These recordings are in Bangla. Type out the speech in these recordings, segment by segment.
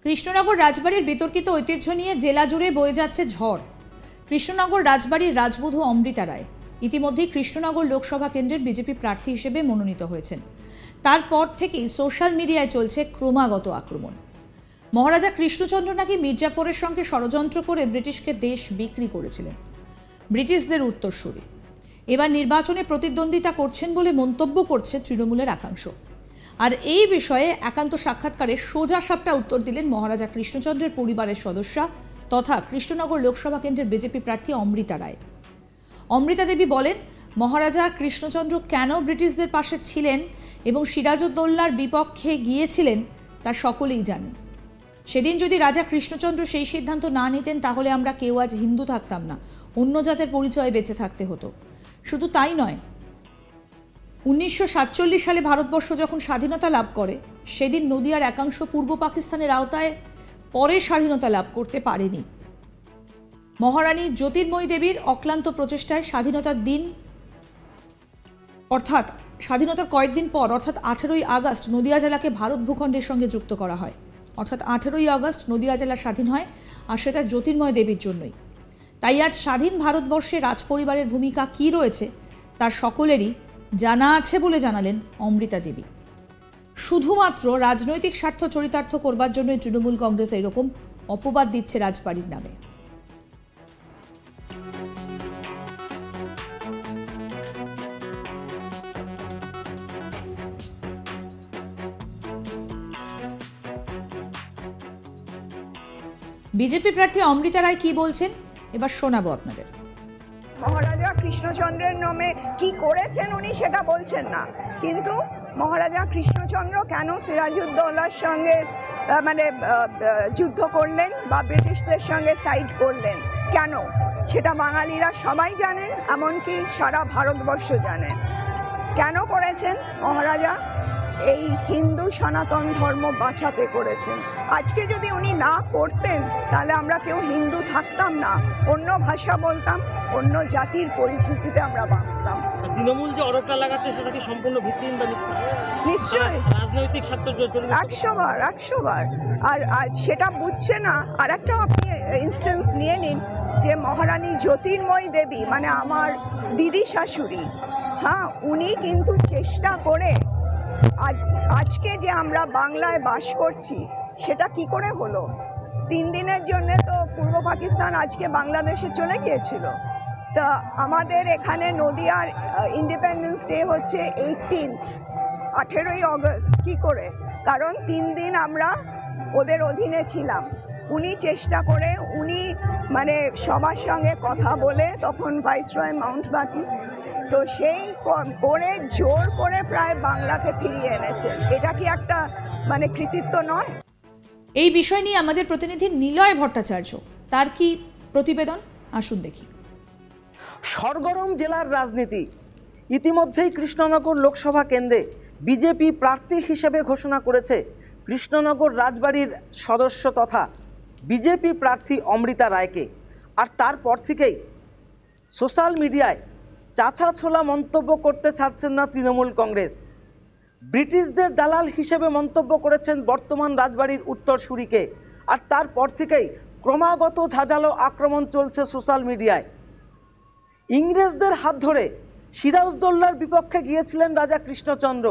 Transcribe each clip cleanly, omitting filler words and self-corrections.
কৃষ্ণনগর রাজবাড়ির বিতর্কিত ঐতিহ্য নিয়ে জেলা জুড়ে বয়ে যাচ্ছে ঝড়। কৃষ্ণনগর রাজবাড়ির রাজবধূ অমৃতা রায় ইতিমধ্যেই কৃষ্ণনগর লোকসভা কেন্দ্রের বিজেপি প্রার্থী হিসেবে মনোনীত হয়েছেন। তারপর থেকেই সোশ্যাল মিডিয়ায় চলছে ক্রমাগত আক্রমণ। মহারাজা কৃষ্ণচন্দ্র নাকি মির্জাফরের সঙ্গে ষড়যন্ত্র করে ব্রিটিশকে দেশ বিক্রি করেছিলেন, ব্রিটিশদের উত্তরসূরি। এবার নির্বাচনে প্রতিদ্বন্দ্বিতা করছেন বলে মন্তব্য করছে তৃণমূলের একাংশ। আর এই বিষয়ে একান্ত সাক্ষাৎকারে সোজা সাপটা উত্তর দিলেন মহারাজা কৃষ্ণচন্দ্রের পরিবারের সদস্যা তথা কৃষ্ণনগর লোকসভা কেন্দ্রের বিজেপি প্রার্থী অমৃতা রায়। অমৃতা দেবী বলেন, মহারাজা কৃষ্ণচন্দ্র কেন ব্রিটিশদের পাশে ছিলেন এবং সিরাজউদ্দৌলার বিপক্ষে গিয়েছিলেন তা সকলেই জানেন। সেদিন যদি রাজা কৃষ্ণচন্দ্র সেই সিদ্ধান্ত না নিতেন তাহলে আমরা কেউ আজ হিন্দু থাকতাম না, অন্য জাতের পরিচয়ে বেঁচে থাকতে হতো। শুধু তাই নয়, 1947 সালে ভারতবর্ষ যখন স্বাধীনতা লাভ করে সেদিন নদিয়ার একাংশ পূর্ব পাকিস্তানের আওতায় পরে স্বাধীনতা লাভ করতে পারেনি। মহারানী জ্যোতির্ময়ী দেবীর অক্লান্ত প্রচেষ্টায় স্বাধীনতার দিন অর্থাৎ স্বাধীনতার কয়েকদিন পর অর্থাৎ 18ই আগস্ট নদিয়া জেলাকে ভারত ভূখণ্ডের সঙ্গে যুক্ত করা হয়। অর্থাৎ 18ই আগস্ট নদিয়া জেলা স্বাধীন হয়, আর সেটা জ্যোতির্ময় দেবীর জন্যই। তাই আজ স্বাধীন ভারতবর্ষে রাজপরিবারের ভূমিকা কী রয়েছে তার সকলেরই জানা আছে বলে জানালেন অমৃতা দেবী। শুধুমাত্র রাজনৈতিক স্বার্থ চরিতার্থ করবার জন্য তৃণমূল কংগ্রেস এরকম অপবাদ দিচ্ছে রাজবাড়ির নামে। বিজেপি প্রার্থী অমৃতা রায় কি বলছেন এবার শোনাবো আপনাদের। মহারাজা কৃষ্ণচন্দ্রের নামে কি করেছেন উনি সেটা বলছেন না, কিন্তু মহারাজা কৃষ্ণচন্দ্র কেন সিরাজউদ্দৌলার সঙ্গে যুদ্ধ করলেন বা ব্রিটিশদের সঙ্গে সাইড করলেন কেন, সেটা বাঙালিরা সবাই জানেন, এমনকি সারা ভারতবর্ষ জানেন। কেন করেছেন মহারাজা? এই হিন্দু সনাতন ধর্ম বাঁচাতে করেছেন। আজকে যদি উনি না করতেন তাহলে আমরা কেউ হিন্দু থাকতাম না, অন্য ভাষা বলতাম, অন্য জাতির পরিচিতিতে আমরা বাঁচতাম। তৃণমূল যে আরোপটা লাগাচ্ছে সেটা কি সম্পূর্ণ ভিত্তিহীন বা মিথ্যা? নিশ্চয়ই রাজনৈতিক স্বার্থ 100 বার। আর সেটা বুঝছে না। আর একটা আপনি ইনস্টেন্স নিয়ে নিন যে মহারানী জ্যোতির্ময়ী দেবী মানে আমার দিদি শাশুড়ি, হ্যাঁ, উনি কিন্তু চেষ্টা করে আজকে যে আমরা বাংলায় বাস করছি সেটা কি করে হলো? 3 দিনের জন্য তো পূর্ব পাকিস্তান আজকে বাংলাদেশে চলে গিয়েছিল। তা আমাদের এখানে নদিয়ার ইন্ডিপেন্ডেন্স ডে হচ্ছে 18ই আগস্ট। কি করে? কারণ 3 দিন আমরা ওদের অধীনে ছিলাম। উনি চেষ্টা করে উনি সবার সঙ্গে কথা বলে, তখন ভাইসরয় মাউন্টব্যাটেন, তো সেই করে জোর করে প্রায় বাংলাকে ফিরিয়ে এনেছেন। এটা কি একটা কৃতিত্ব নয়? এই বিষয় নিয়ে আমাদের প্রতিনিধি নিলয় ভট্টাচার্য তার কি প্রতিবেদন, আসুন দেখি। সরগরম জেলার রাজনীতি। ইতিমধ্যেই কৃষ্ণনগর লোকসভা কেন্দ্রে বিজেপি প্রার্থী হিসেবে ঘোষণা করেছে কৃষ্ণনগর রাজবাড়ির সদস্য তথা বিজেপি প্রার্থী অমৃতা রায়কে। আর তারপর থেকেই সোশ্যাল মিডিয়ায় চাচা ছোলা মন্তব্য করতে ছাড়ছেন না তৃণমূল কংগ্রেস। ব্রিটিশদের দালাল হিসেবে মন্তব্য করেছেন বর্তমান রাজবাড়ির উত্তরসূরিকে। আর তারপর থেকেই ক্রমাগত ঝাঁঝালো আক্রমণ চলছে সোশ্যাল মিডিয়ায়। ইংরেজদের হাত ধরে সিরাজউদ্দৌলার বিপক্ষে গিয়েছিলেন রাজা কৃষ্ণচন্দ্র,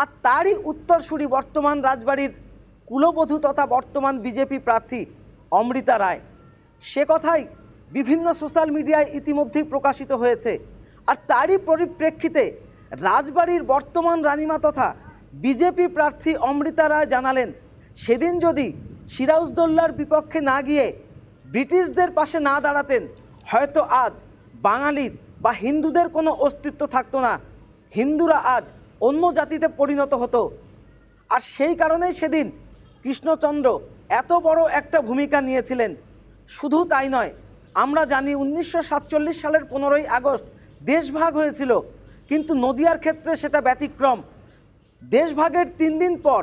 আর তারই উত্তরসূরি বর্তমান রাজবাড়ির কুলবধূ তথা বর্তমান বিজেপি প্রার্থী অমৃতা রায়। সে কথাই বিভিন্ন সোশ্যাল মিডিয়ায় ইতিমধ্যেই প্রকাশিত হয়েছে। আর তারই পরিপ্রেক্ষিতে রাজবাড়ির বর্তমান রানীমা তথা বিজেপি প্রার্থী অমৃতা রায় জানালেন, সেদিন যদি সিরাজউদ্দৌলার বিপক্ষে না গিয়ে ব্রিটিশদের পাশে না দাঁড়াতেন হয়তো আজ বাঙালির বা হিন্দুদের কোনো অস্তিত্ব থাকতো না, হিন্দুরা আজ অন্য জাতিতে পরিণত হতো। আর সেই কারণেই সেদিন কৃষ্ণচন্দ্র এত বড় একটা ভূমিকা নিয়েছিলেন। শুধু তাই নয়, আমরা জানি 1947 সালের 15ই আগস্ট দেশভাগ হয়েছিল, কিন্তু নদিয়ার ক্ষেত্রে সেটা ব্যতিক্রম। দেশভাগের 3 দিন পর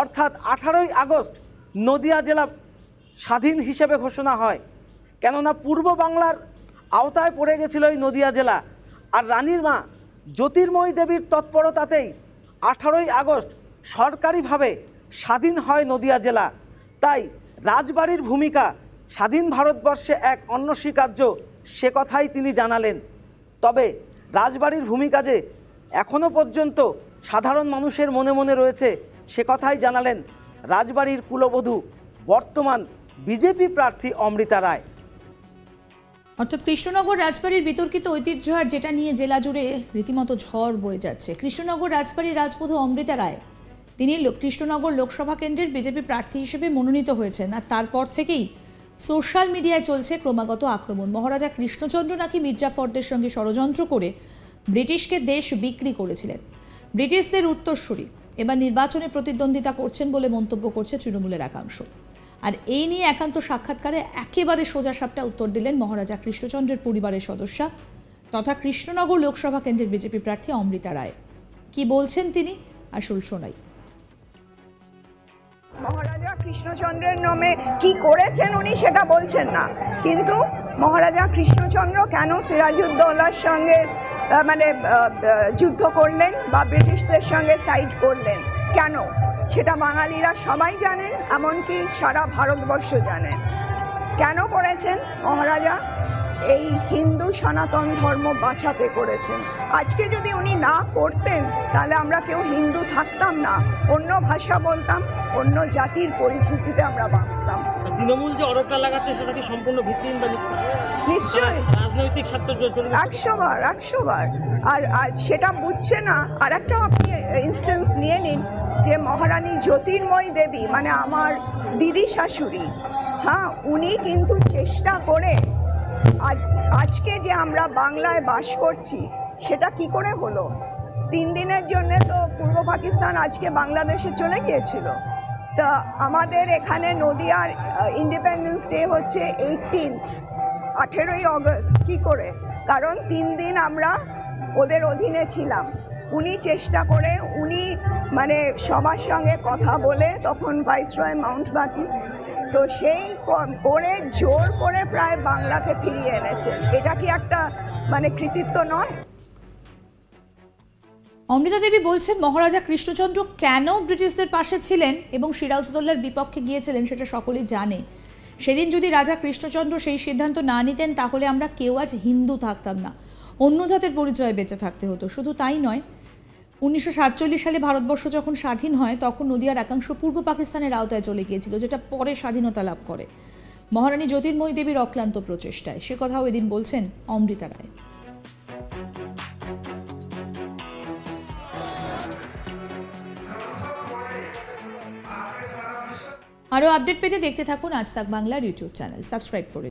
অর্থাৎ 18ই আগস্ট নদিয়া জেলা স্বাধীন হিসেবে ঘোষণা হয়। কেননা পূর্ব বাংলার আওতায় পড়ে গেছিল এই নদিয়া জেলা। আর রানীর মা জ্যোতির্ময়ী দেবীর তৎপরতাতেই 18ই আগস্ট সরকারিভাবে স্বাধীন হয় নদিয়া জেলা। তাই রাজবাড়ির ভূমিকা স্বাধীন ভারতবর্ষে এক অনস্বীকার্য, সে কথাই তিনি জানালেন। তবে রাজবাড়ির ভূমিকা যে এখনও পর্যন্ত সাধারণ মানুষের মনে মনে রয়েছে, সে কথাই জানালেন রাজবাড়ির কুলবধূ বর্তমান বিজেপি প্রার্থী অমৃতা রায়। অর্থাৎ কৃষ্ণনগর রাজবাড়ির বিতর্কিত ঐতিহ্য আর যেটা নিয়ে জেলা জুড়ে রীতিমতো ঝড় বয়ে যাচ্ছে। কৃষ্ণনগর রাজবাড়ির রাজবধূ অমৃতা রায়, তিনি কৃষ্ণনগর লোকসভা কেন্দ্রের বিজেপি প্রার্থী হিসেবে মনোনীত হয়েছেন। আর তারপর থেকেই সোশ্যাল মিডিয়ায় চলছে ক্রমাগত আক্রমণ। মহারাজা কৃষ্ণচন্দ্র নাকি মির্জাফরদের সঙ্গে ষড়যন্ত্র করে ব্রিটিশকে দেশ বিক্রি করেছিলেন, ব্রিটিশদের উত্তরসূরি এবার নির্বাচনে প্রতিদ্বন্দ্বিতা করছেন বলে মন্তব্য করছে তৃণমূলের একাংশ। আর এই নিয়ে একান্ত সাক্ষাৎকারে একেবারে সোজাসাপটা উত্তর দিলেন মহারাজা কৃষ্ণচন্দ্রের পরিবারের সদস্যা তথা কৃষ্ণনগর লোকসভা কেন্দ্রের বিজেপি প্রার্থী অমৃতা রায়। কি বলছেন তিনি আসল শোনাই। মহারাজা কৃষ্ণচন্দ্রের নামে কি করেছেন উনি সেটা বলছেন না, কিন্তু মহারাজা কৃষ্ণচন্দ্র কেন সিরাজউদ্দৌলার সঙ্গে যুদ্ধ করলেন বা ব্রিটিশদের সঙ্গে সাইড করলেন, কেন সেটা বাঙালিরা সবাই জানেন, এমনকি সারা ভারতবর্ষ জানেন। কেন করেছেন মহারাজা? এই হিন্দু সনাতন ধর্ম বাঁচাতে করেছেন। আজকে যদি উনি না করতেন তাহলে আমরা কেউ হিন্দু থাকতাম না, অন্য ভাষা বলতাম, অন্য জাতির পরিচিতিতে আমরা বাঁচতাম। তৃণমূল যে আরোপটা লাগাচ্ছে সেটা কি সম্পূর্ণ ভিত্তিহীন বা মিথ্যা? নিশ্চয়ই, রাজনৈতিক স্বার্থ 100 বার। আর সেটা বুঝছে না। আর একটা আপনি ইনস্টেন্স নিয়ে নিন যে মহারানী জ্যোতির্ময়ী দেবী, মানে আমার দিদি শাশুড়ি, হ্যাঁ, উনি কিন্তু চেষ্টা করে আজকে যে আমরা বাংলায় বাস করছি সেটা কি করে হলো? 3 দিনের জন্য তো পূর্ব পাকিস্তান আজকে বাংলাদেশে চলে গিয়েছিল। তা আমাদের এখানে নদিয়ার ইন্ডিপেন্ডেন্স ডে হচ্ছে 18ই অগস্ট। কি করে? কারণ 3 দিন আমরা ওদের অধীনে ছিলাম। উনি চেষ্টা করে, উনি সবার সঙ্গে কথা বলে, তখন ভাইসরয় মাউন্টব্যাটেন, তো সেই করে জোর করে প্রায় বাংলাকে ফিরিয়ে এনেছেন। এটা কি একটা কৃতিত্ব নয়? অমৃতা দেবী বলছেন মহারাজা কৃষ্ণচন্দ্র কেন ব্রিটিশদের পাশে ছিলেন এবং সিরাজউদ্দৌলার বিপক্ষে গিয়েছিলেন সেটা সকলেই জানে। সেদিন যদি রাজা কৃষ্ণচন্দ্র সেই সিদ্ধান্ত না নিতেন তাহলে আমরা কেউ আজ হিন্দু থাকতাম না, অন্য জাতের পরিচয়ে বেঁচে থাকতে হতো। শুধু তাই নয়, 1947 সালে ভারতবর্ষ যখন স্বাধীন হয় তখন নদিয়ার একাংশ পূর্ব পাকিস্তানের আওতায় চলে গিয়েছিল, যেটা পরে স্বাধীনতা লাভ করে মহারানী জ্যোতির্ময়ী দেবীর অক্লান্ত প্রচেষ্টায়। সে কথাও এদিন বলছেন অমৃতা রায়। আরও আপডেট পেতে দেখতে থাকুন আজ তাক বাংলার ইউটিউব চ্যানেল, সাবস্ক্রাইব করে।